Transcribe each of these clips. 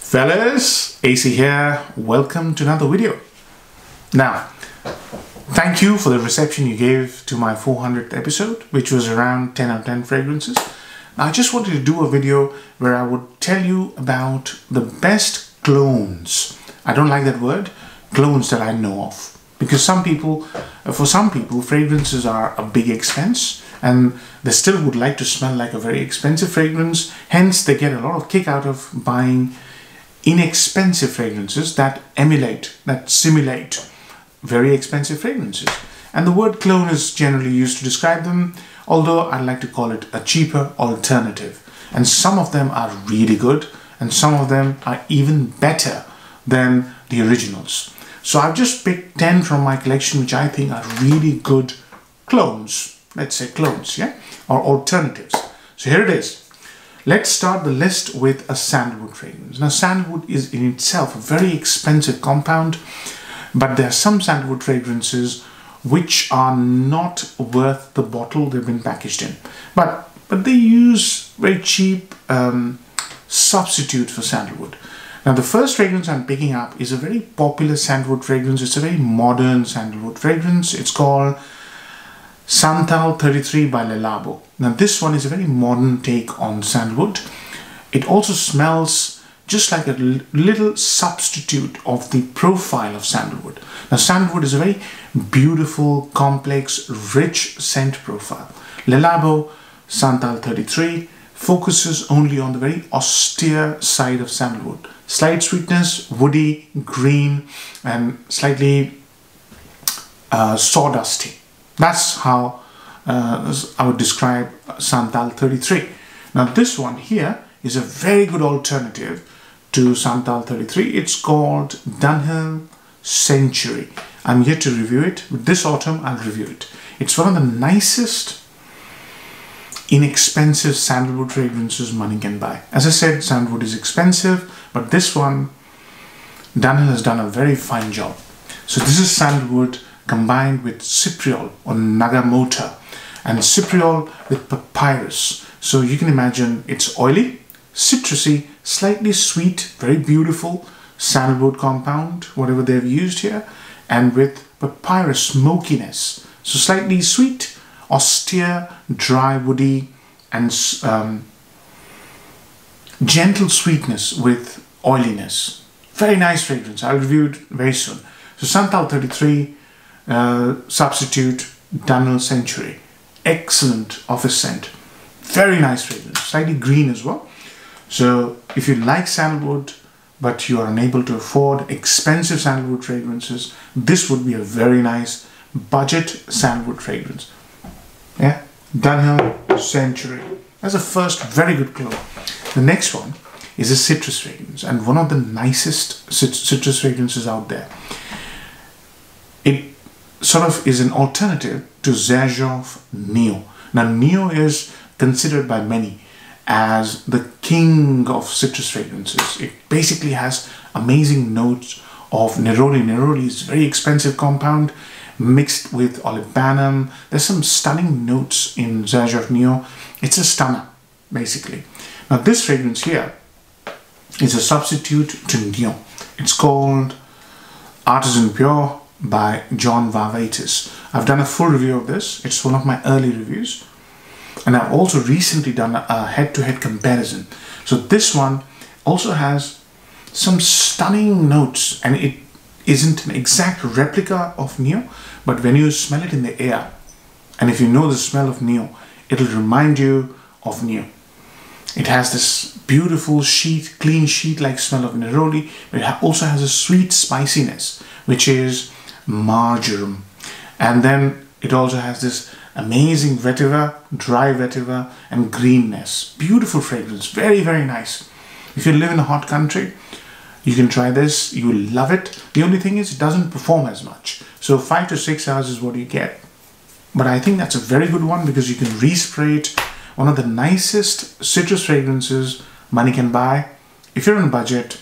Fellas, AC here. Welcome to another video. Now, thank you for the reception you gave to my 400th episode, which was around 10 out of 10 fragrances. Now, I just wanted to do a video where I would tell you about the best clones. I don't like that word, clones that I know of. Because for some people, fragrances are a big expense and they still would like to smell like a very expensive fragrance. Hence, they get a lot of kick out of buying inexpensive fragrances that simulate very expensive fragrances. And the word clone is generally used to describe them, although I like to call it a cheaper alternative. And some of them are really good and some of them are even better than the originals. So I've just picked 10 from my collection which I think are really good clones. Let's say clones, yeah? Or alternatives. So here it is. Let's start the list with a sandalwood fragrance. Now, sandalwood is in itself a very expensive compound, but there are some sandalwood fragrances which are not worth the bottle they've been packaged in. But they use very cheap substitute for sandalwood. Now, the first fragrance I'm picking up is a very popular sandalwood fragrance. It's a very modern sandalwood fragrance. It's called Santal 33 by Le Labo. Now, this one is a very modern take on sandalwood. It also smells just like a little substitute of the profile of sandalwood. Now, sandalwood is a very beautiful, complex, rich scent profile. Le Labo Santal 33 focuses only on the very austere side of sandalwood. Slight sweetness, woody, green, and slightly sawdusty. That's how I would describe Santal 33. Now, this one here is a very good alternative to Santal 33. It's called Dunhill Century. I'm yet to review it, but this autumn I'll review it. It's one of the nicest inexpensive sandalwood fragrances money can buy. As I said, sandalwood is expensive, but this one, Dunhill has done a very fine job. So this is sandalwood combined with cypriol or nagamota and cypriol with papyrus. So you can imagine it's oily, citrusy, slightly sweet, very beautiful sandalwood compound, whatever they've used here, and with papyrus smokiness. So slightly sweet, austere, dry, woody, and gentle sweetness with oiliness. Very nice fragrance. I'll review it very soon. So Santal 33 substitute Dunhill Century. Excellent office scent. Very nice fragrance. Slightly green as well. So if you like sandalwood but you are unable to afford expensive sandalwood fragrances, this would be a very nice budget sandalwood fragrance. Yeah, Dunhill Century. That's the first very good clone. The next one is a citrus fragrance and one of the nicest citrus fragrances out there. It sort of is an alternative to Xerjoff Neo. Now, Neo is considered by many as the king of citrus fragrances. It basically has amazing notes of neroli. Neroli is a very expensive compound mixed with olibanum. There's some stunning notes in Xerjoff Neo. It's a stunner, basically. Now, this fragrance here is a substitute to Neo. It's called Artisan Pure by John Varvatos. I've done a full review of this. It's one of my early reviews. And I've also recently done a head-to-head comparison. So this one also has some stunning notes, and it isn't an exact replica of Neo, but when you smell it in the air, and if you know the smell of Neo, it'll remind you of Neo. It has this beautiful sheet, clean sheet-like smell of neroli, but it also has a sweet spiciness, which is marjoram. And then it also has this amazing vetiver, dry vetiver, and greenness. Beautiful fragrance, very, very nice. If you live in a hot country, you can try this, you will love it. The only thing is it doesn't perform as much. So 5 to 6 hours is what you get. But I think that's a very good one because you can respray it. One of the nicest citrus fragrances money can buy. If you're on a budget,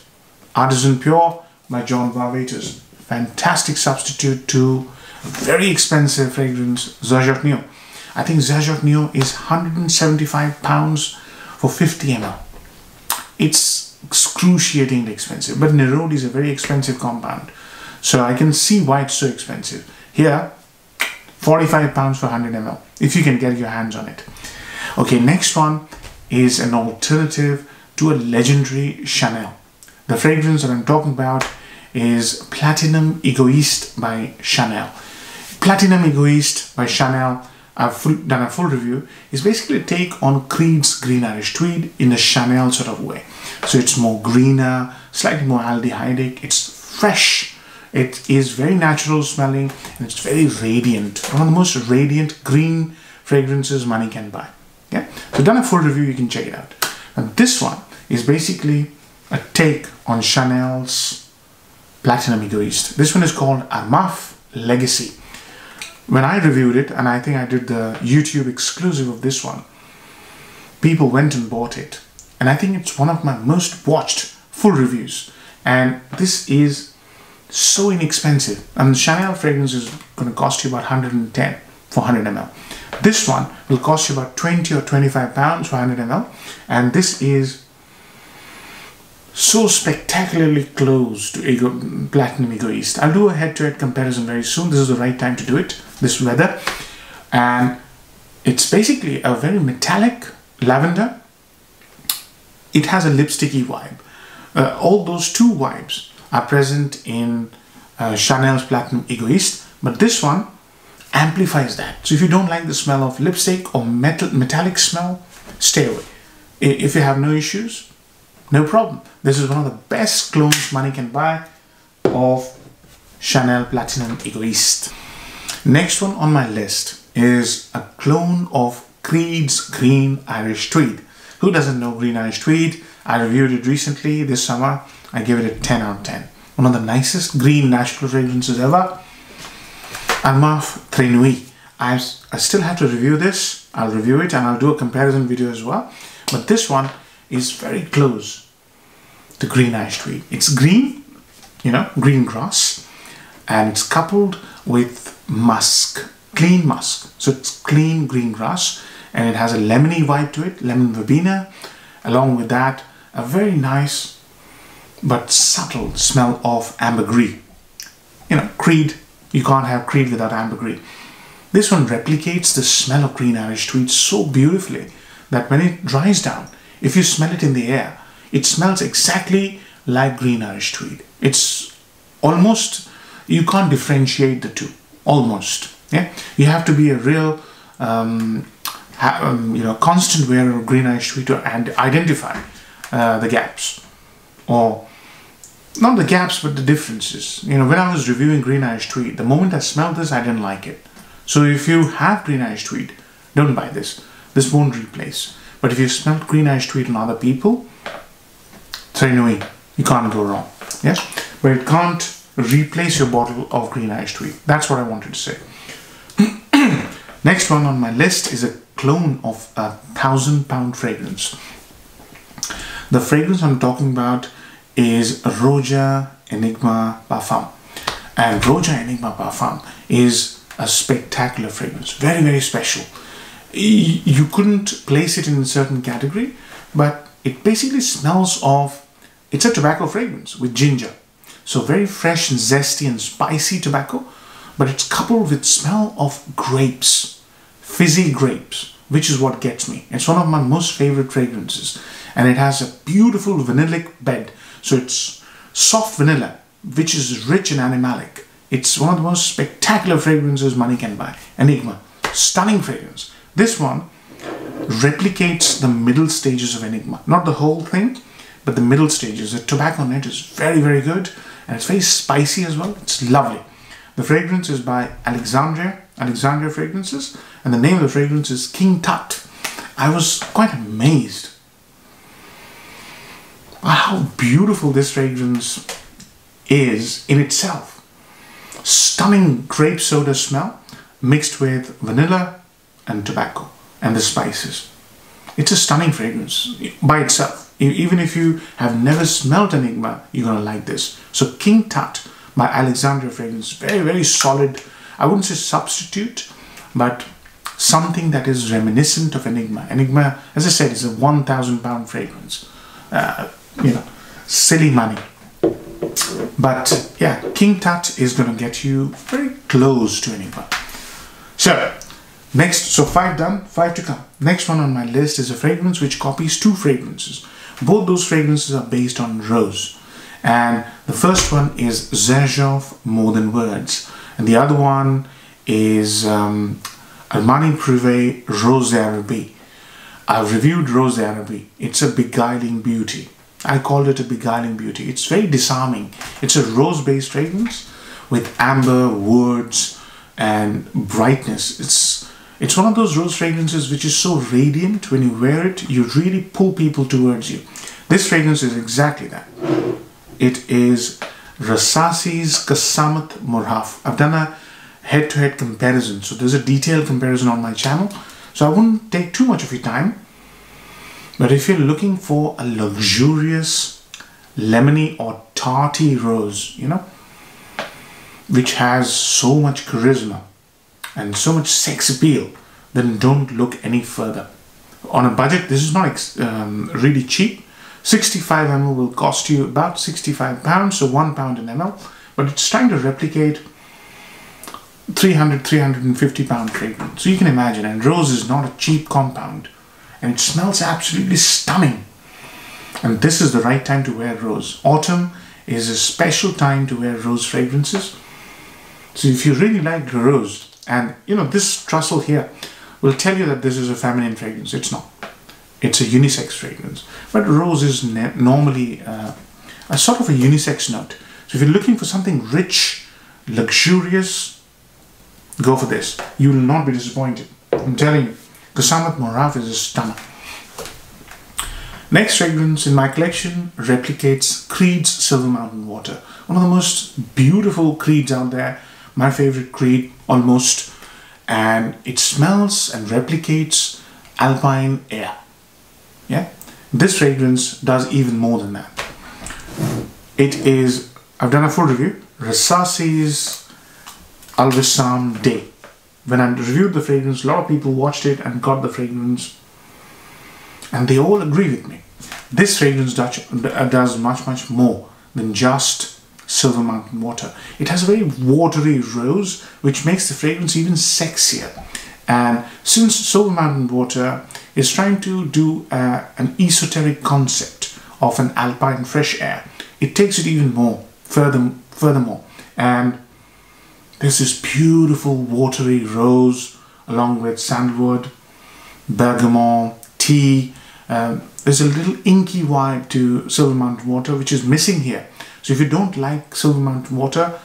Artisan Pure by John Varvatos. Fantastic substitute to a very expensive fragrance, Xerjoff Neo. I think Xerjoff Neo is £175 for 50 ml. It's excruciatingly expensive. But Neroli is a very expensive compound, so I can see why it's so expensive. Here, £45 for 100 ml, if you can get your hands on it. Okay, next one is an alternative to a legendary Chanel. The fragrance that I'm talking about is Platinum Egoiste by Chanel. Platinum Egoiste by Chanel, I've done a full review, is basically a take on Creed's Green Irish Tweed in a Chanel sort of way. So it's more greener, slightly more aldehydic, it's fresh, it is very natural smelling, and it's very radiant. One of the most radiant green fragrances money can buy. Yeah, so done a full review, you can check it out. And this one is basically a take on Chanel's Platinum Egoiste. This one is called Armaf Legesi. When I reviewed it, and I think I did the YouTube exclusive of this one, people went and bought it. And I think it's one of my most watched full reviews. And this is so inexpensive. And the Chanel fragrance is going to cost you about 110 for 100 ml. This one will cost you about 20 or 25 pounds for 100 ml. And this is so spectacularly close to Platinum Egoiste. I'll do a head-to-head comparison very soon. This is the right time to do it, this weather. And it's basically a very metallic lavender. It has a lipsticky vibe. All those two vibes are present in Chanel's Platinum Egoiste, but this one amplifies that. So if you don't like the smell of lipstick or metallic smell, stay away. If you have no issues, no problem. This is one of the best clones money can buy of Chanel Platinum Egoiste. Next one on my list is a clone of Creed's Green Irish Tweed. Who doesn't know Green Irish Tweed? I reviewed it recently this summer. I gave it a 10 out of 10. One of the nicest green natural fragrances ever. Armaf Nuit. I still have to review this. I'll review it and I'll do a comparison video as well. But this one is very close to Green Irish Tweed. It's green, you know, green grass, and it's coupled with musk, clean musk. So it's clean green grass, and it has a lemony vibe to it, lemon verbena. Along with that, a very nice but subtle smell of ambergris. You know, Creed, you can't have Creed without ambergris. This one replicates the smell of Green Irish Tweed so beautifully that when it dries down, if you smell it in the air, it smells exactly like Green Irish Tweed. It's almost, you can't differentiate the two, almost. Yeah, you have to be a real, you know, constant wearer of Green Irish Tweed to identify the gaps, or not the gaps, but the differences. You know, when I was reviewing Green Irish Tweed, the moment I smelled this, I didn't like it. So if you have Green Irish Tweed, don't buy this. This won't replace. But if you smell Green Irish Tweed on other people, Nuit, you can't go wrong. Yes, but it can't replace your bottle of Green Irish Tweed. That's what I wanted to say. Next one on my list is a clone of a £1,000 fragrance. The fragrance I'm talking about is Roja Enigma Parfum. And Roja Enigma Parfum is a spectacular fragrance. Very, very special. You couldn't place it in a certain category, but it basically smells of, it's a tobacco fragrance with ginger. So very fresh and zesty and spicy tobacco, but it's coupled with smell of grapes, fizzy grapes, which is what gets me. It's one of my most favorite fragrances, and it has a beautiful vanillic bed. So it's soft vanilla, which is rich and animalic. It's one of the most spectacular fragrances money can buy. Enigma, stunning fragrance. This one replicates the middle stages of Enigma. Not the whole thing, but the middle stages. The tobacco on it is very, very good, and it's very spicy as well. It's lovely. The fragrance is by Alexandria Fragrances, and the name of the fragrance is King Tut. I was quite amazed by how beautiful this fragrance is in itself. Stunning grape soda smell mixed with vanilla and tobacco and the spices. It's a stunning fragrance by itself. Even if you have never smelled Enigma, you're going to like this. So King Tut by Alexandria Fragrance, very, very solid. I wouldn't say substitute, but something that is reminiscent of Enigma. Enigma, as I said, is a £1,000 fragrance. You know, silly money. But yeah, King Tut is going to get you very close to anyone. So next, so 5 done, 5 to come. Next one on my list is a fragrance which copies 2 fragrances. Both those fragrances are based on rose. And the first one is Zerjov More Than Words. And the other one is Armani Privé Roseanne B. I've reviewed Roseanne B. It's a beguiling beauty. I called it a beguiling beauty. It's very disarming. It's a rose-based fragrance with amber, woods, and brightness. It's one of those rose fragrances which is so radiant. When you wear it, you really pull people towards you. This fragrance is exactly that. It is Rasasi's Qassamat Morhaf. I've done a head-to-head comparison. So there's a detailed comparison on my channel. So I won't take too much of your time. But if you're looking for a luxurious, lemony or tarty rose, you know, which has so much charisma and so much sex appeal, then don't look any further. On a budget, this is not really cheap. 65 ml will cost you about 65 pounds, so £1 an ml, but it's trying to replicate 350 pound fragrance. So you can imagine, and rose is not a cheap compound, and it smells absolutely stunning. And this is the right time to wear rose. Autumn is a special time to wear rose fragrances. So if you really like rose, and you know, this trussel here will tell you that this is a feminine fragrance. It's not. It's a unisex fragrance. But rose is normally a sort of a unisex note. So if you're looking for something rich, luxurious, go for this. You will not be disappointed. I'm telling you. Qassamat Morhaf is a stunner. Next fragrance in my collection replicates Creed's Silver Mountain Water. One of the most beautiful creeds out there. My favorite creed, almost. And it smells and replicates alpine air. Yeah, this fragrance does even more than that. It is, I've done a full review, Rasasi's Al Wissam Day. When I reviewed the fragrance, a lot of people watched it and got the fragrance, and they all agree with me. This fragrance does much more than just Silver Mountain Water. It has a very watery rose, which makes the fragrance even sexier. And since Silver Mountain Water is trying to do an esoteric concept of an alpine fresh air, it takes it even more, furthermore. And there's this beautiful watery rose along with sandalwood, bergamot, tea. There's a little inky vibe to Silver Mountain Water, which is missing here. So if you don't like Silver Mountain Water,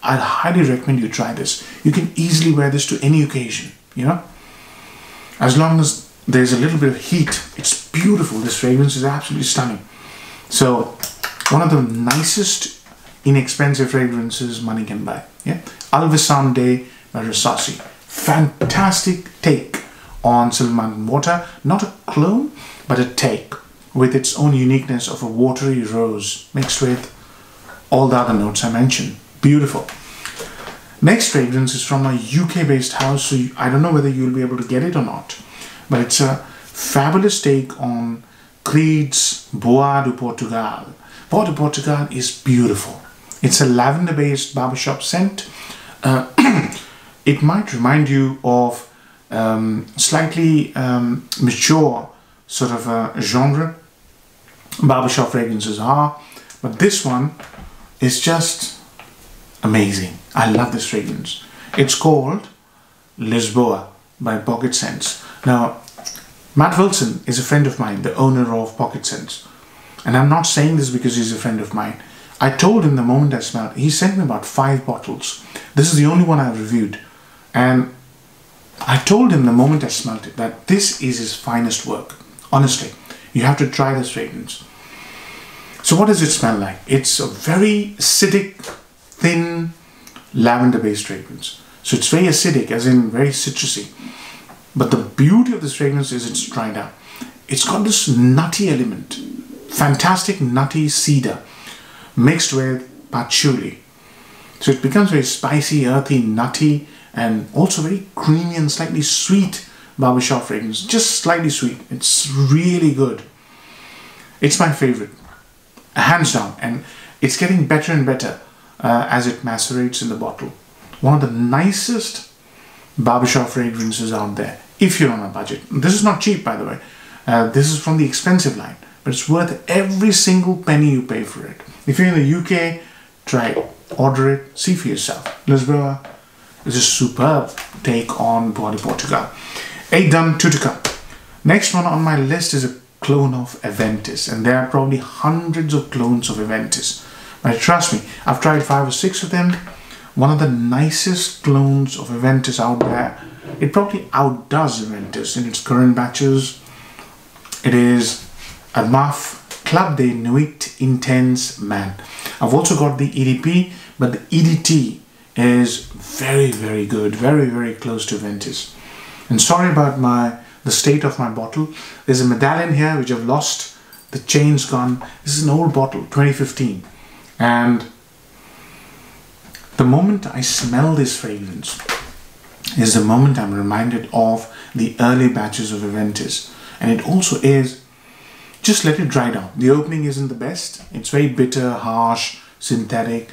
I'd highly recommend you try this. You can easily wear this to any occasion, you know. As long as there's a little bit of heat, it's beautiful. This fragrance is absolutely stunning. So one of the nicest inexpensive fragrances money can buy. Yeah, Al Wissam Day by Rasasi. Fantastic take on Silver Mountain Water. Not a clone, but a take with its own uniqueness of a watery rose mixed with all the other notes I mentioned. Beautiful. Next fragrance is from a UK-based house, so I don't know whether you'll be able to get it or not, but it's a fabulous take on Creed's Boa de Portugal. Boa de Portugal is beautiful. It's a lavender-based barbershop scent. It might remind you of slightly mature sort of a genre barbershop fragrances are, but this one is just amazing. I love this fragrance. It's called Lisboa by Pocket Scents. Now, Matt Wilson is a friend of mine, the owner of Pocket Scents. And I'm not saying this because he's a friend of mine. I told him the moment I smelled it. He sent me about 5 bottles. This is the only one I've reviewed. And I told him the moment I smelled it that this is his finest work. Honestly, you have to try this fragrance. So what does it smell like? It's a very acidic, thin, lavender-based fragrance. So it's very acidic, as in very citrusy. But the beauty of this fragrance is it's dried out. It's got this nutty element, fantastic nutty cedar, mixed with patchouli. So it becomes very spicy, earthy, nutty, and also very creamy and slightly sweet barbershop fragrance. Just slightly sweet. It's really good. It's my favorite. hands down, and it's getting better and better as it macerates in the bottle. One of the nicest barbershop fragrances out there, if you're on a budget. This is not cheap, by the way. This is from the expensive line, but it's worth every single penny you pay for it. If you're in the UK, try it, order it, see for yourself. Lisboa is a superb take on Bois de Portugal. 8 done, 2 to come. Next one on my list is a clone of Aventus, and there are probably hundreds of clones of Aventus. But trust me, I've tried 5 or 6 of them. One of the nicest clones of Aventus out there. It probably outdoes Aventus in its current batches. It is Armaf Club de Nuit Intense Man. I've also got the EDP, but the EDT is very, very good. Very, very close to Aventus. And sorry about the state of my bottle. There's a medallion here which I've lost. The chain's gone. This is an old bottle, 2015. And the moment I smell this fragrance is the moment I'm reminded of the early batches of Aventus. And it also is, just let it dry down. The opening isn't the best. It's very bitter, harsh, synthetic,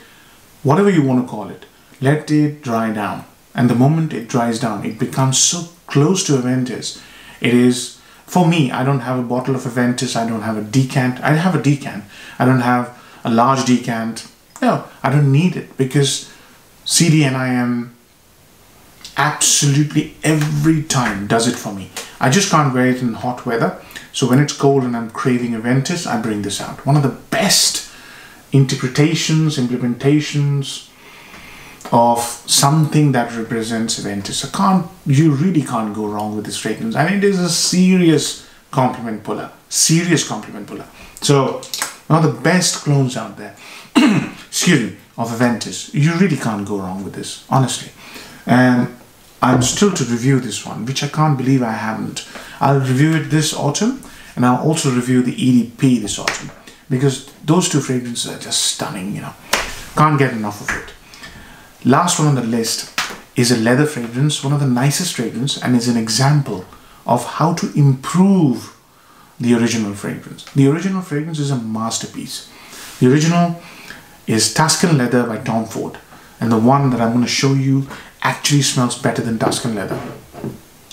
whatever you want to call it. Let it dry down. And the moment it dries down, it becomes so close to Aventus. It is, for me, I don't have a bottle of Aventus. I don't have a decant. I have a decant. I don't have a large decant. No, I don't need it, because CDNIM absolutely every time does it for me. I just can't wear it in hot weather. So when it's cold and I'm craving Aventus, I bring this out. One of the best implementations of something that represents Aventus. You really can't go wrong with this fragrance. And it is a serious compliment puller. Serious compliment puller. So one of the best clones out there, excuse me, of Aventus. You really can't go wrong with this, honestly. And I'm still to review this one, which I can't believe I haven't. I'll review it this autumn, and I'll also review the EDP this autumn, because those two fragrances are just stunning, you know. Can't get enough of it. Last one on the list is a leather fragrance, one of the nicest fragrances, and is an example of how to improve the original fragrance. The original fragrance is a masterpiece. The original is Tuscan Leather by Tom Ford, and the one that I'm going to show you actually smells better than Tuscan Leather.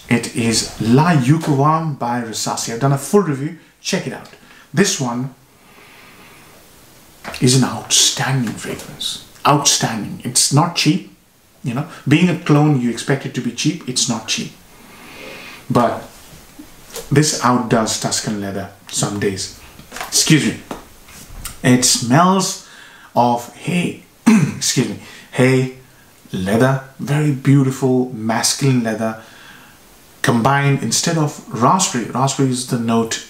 It is La Yuqawam by Rasasi. I've done a full review. Check it out. This one is an outstanding fragrance. Outstanding. It's not cheap. You know, being a clone, you expect it to be cheap. It's not cheap. But this outdoes Tuscan Leather some days. Excuse me. It smells of hay. Excuse me. Hay, leather, very beautiful masculine leather, combined instead of raspberry. Raspberry is the note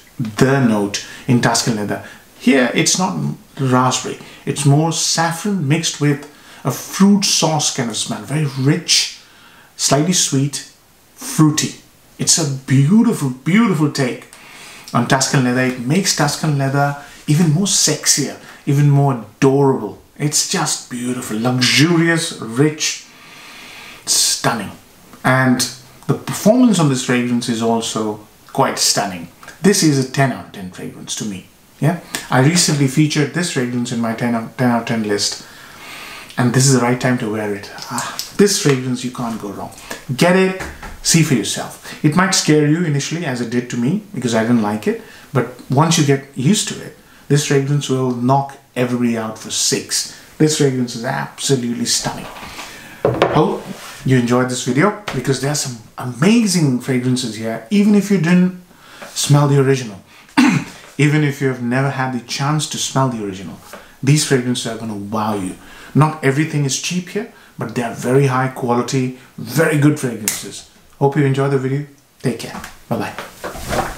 in Tuscan Leather. Here it's not raspberry, it's more saffron mixed with a fruit sauce kind of smell. Very rich, slightly sweet, fruity. It's a beautiful, beautiful take on Tuscan Leather. It makes Tuscan Leather even more sexier, even more adorable. It's just beautiful, luxurious, rich, stunning. And the performance on this fragrance is also quite stunning. This is a 10 out of 10 fragrance to me. Yeah, I recently featured this fragrance in my 10 out of 10 list, and this is the right time to wear it. This fragrance, you can't go wrong. Get it, see for yourself. It might scare you initially, as it did to me, because I didn't like it, but once you get used to it, this fragrance will knock everybody out for 6. This fragrance is absolutely stunning. Hope you enjoyed this video, because there are some amazing fragrances here, even if you didn't smell the original. Even if you have never had the chance to smell the original, these fragrances are going to wow you. Not everything is cheap here, but they are very high quality, very good fragrances. Hope you enjoyed the video. Take care. Bye-bye.